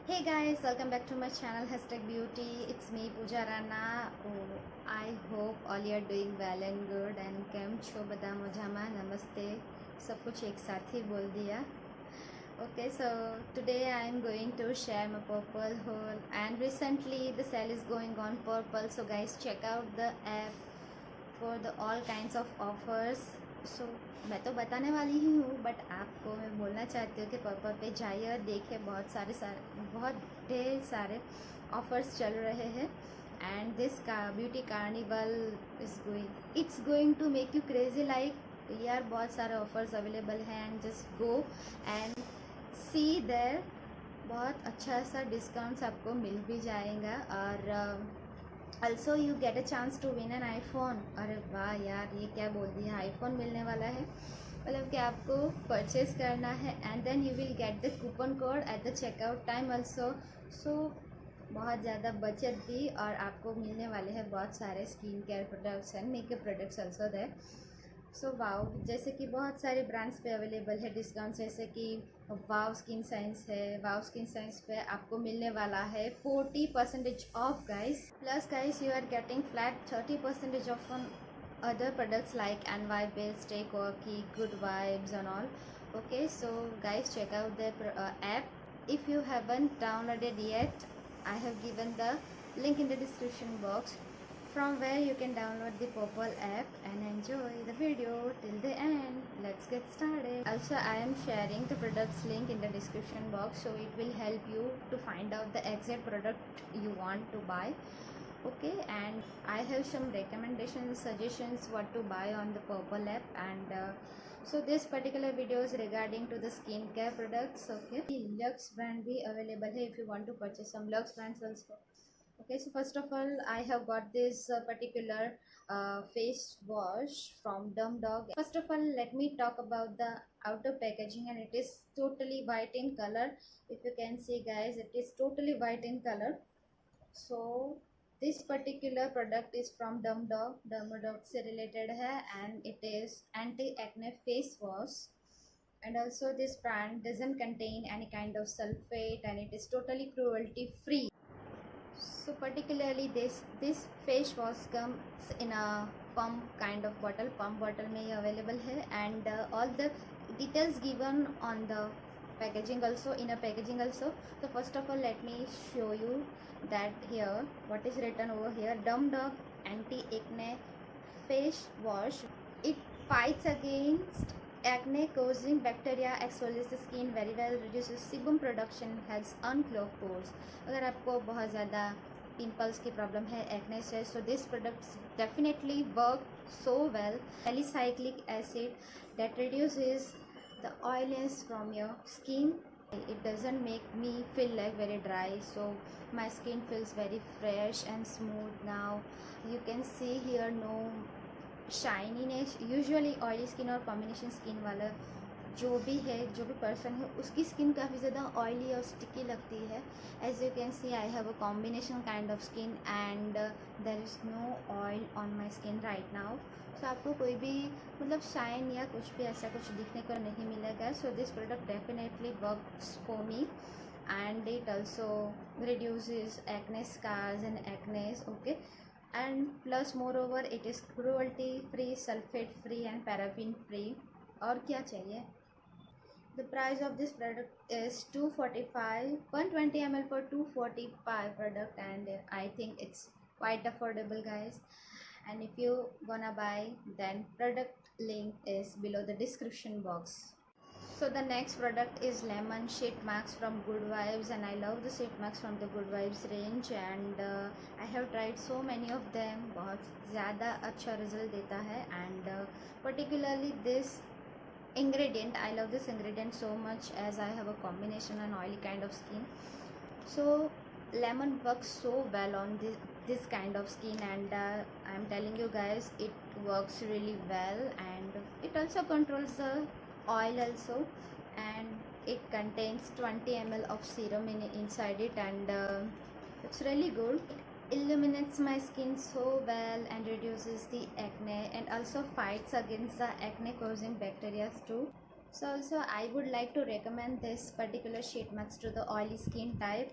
Hey guys, welcome back to my channel #beauty. It's me Pooja Rana. Oh, I hope all you are doing well and good and કેમ છો બધા મજામાં નમસ્તે सब कुछ एक साथ ही बोल दिया. Okay, so today I am going to share my purple haul and recently the sale is going on purple, so guys check out the app for the all kinds of offers. सो मैं तो बताने वाली ही हूँ but आपको मैं बोलना चाहती हूँ कि पर्पल पे जाइए और देखिए बहुत ढेर सारे ऑफर्स चल रहे हैं एंड दिस का beauty carnival it's going to make you crazy like यार बहुत सारे ऑफर्स अवेलेबल हैं and just go and see there बहुत अच्छा सा डिस्काउंट्स आपको मिल भी जाएगा और also you get a chance to win an iPhone. अरे वाह यार, ये क्या बोल दिया, आईफोन मिलने वाला है. मतलब कि आपको परचेज करना है and then you will get the coupon code at the checkout time also. So बहुत ज़्यादा बचत भी और आपको मिलने वाले हैं बहुत सारे skin care products and makeup products also there. So wow, जैसे कि बहुत सारे ब्रांड्स पे अवेलेबल है डिस्काउंट, जैसे कि वाव स्किन साइंस है. वाव स्किन साइंस पे आपको मिलने वाला है 40% off guys. Plus guys you are getting flat 30% off on other products like NY Base, Stay Quirky, Good Vibes and all. Okay, so guys check out the app. If you haven't downloaded yet, I have given the link in the description box from where you can download the purple app and enjoy the video till the end. Let's get started. Also I am sharing the products link in the description box, so it will help you to find out the exact product you want to buy. Okay, and I have some recommendations, suggestions what to buy on the purple app. And so this particular video is regarding to the skincare products. Okay, Lux brand be available here if you want to purchase some Lux brands also. Okay, so first of all I have got this particular face wash from Dumb Dog. First of all let me talk about the outer packaging, and it is totally white in color. If you can see guys, it is totally white in color. So this particular product is from Dumb Dog से related है and it is anti-acne face wash. And also this brand doesn't contain any kind of sulfate and it is totally cruelty free. So particularly this face wash comes in a pump kind of bottle. Pump bottle में ये available है and all the details given on the packaging also, in a packaging also. So first of all let me show you that here what is written over here. Dumb Dog anti-acne face wash. It fights against acne causing bacteria, exfoliates the skin very well, reduces sebum production, helps unclog pores. अगर आपको बहुत ज़्यादा pimples की problem है acne से, so this products definitely work so well. Alicyclic acid that reduces the oiliness from your skin. It doesn't make me feel like very dry, so my skin feels very fresh and smooth now. You can see here no shininess. Usually oily skin और combination skin वाला जो भी है, जो भी person है उसकी skin काफ़ी ज़्यादा ऑयली और स्टिकी लगती है. As you can see I have a combination kind of skin and there is no oil on my skin right now. So आपको कोई भी मतलब शाइन या कुछ भी ऐसा कुछ दिखने को नहीं मिलेगा. So this product definitely works for me and it also reduces acne scars and acnes. Okay, and plus moreover it is cruelty free, sulfate free and paraffin free. और क्या चाहिए. The price of this product is 245, 120 ml for 245 product, and I think it's quite affordable guys. And if you wanna buy, then product link is below the description box. So the next product is lemon sheet mask from Good Vibes, and I love the sheet mask from the Good Vibes range, and I have tried so many of them. बहुत ज़्यादा अच्छा result देता है. And particularly this ingredient, I love this ingredient so much as I have a combination and oily kind of skin. So lemon works so well on this kind of skin, and I'm telling you guys it works really well. And it also controls the oil also, and it contains 20 ml of serum inside it, and it's really good. Illuminates my skin so well and reduces the acne and also fights against the acne causing bacteria too. So also I would like to recommend this particular sheet mask to the oily skin type,